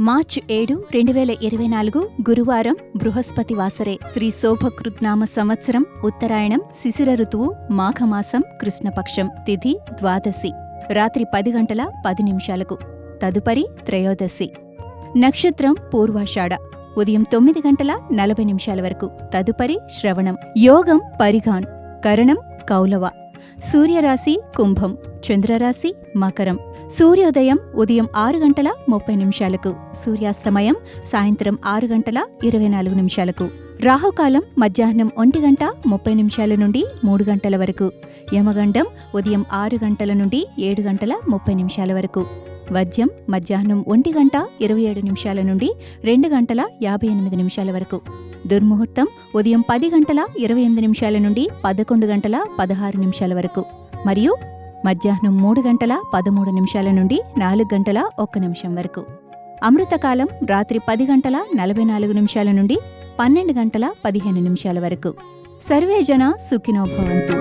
మార్చి 7, 2024 గురువారం బృహస్పతి వాసరే. శ్రీ శోభకృత్నామ సంవత్సరం ఉత్తరాయణం, శిశిర ఋతువు, మాఘమాసం, కృష్ణపక్షం, తిథి ద్వాదశి, రాత్రి 10:10 తదుపరి త్రయోదశి. నక్షత్రం పూర్వాషాఢ, ఉదయం 9:40 వరకు, తదుపరి శ్రవణం. యోగం పరిగాన్, కరణం కౌలవ. సూర్యరాశి కుంభం, చంద్రరాశి మకరం. సూర్యోదయం ఉదయం 6:30, సూర్యాస్తమయం సాయంత్రం 6:24. రాహుకాలం మధ్యాహ్నం 1:30 నుండి 3 వరకు. యమగండం ఉదయం 6 నుండి 7:30 వరకు. వజ్యం మధ్యాహ్నం 1:27 నుండి 2:58 వరకు. దుర్ముహూర్తం ఉదయం 10:28 నుండి 11:16 వరకు మరియు మధ్యాహ్నం 3:13 నుండి 4:01 వరకు. అమృతకాలం రాత్రి 10:44 నుండి 12:15 వరకు. సర్వే జన సుఖినో భవంతు.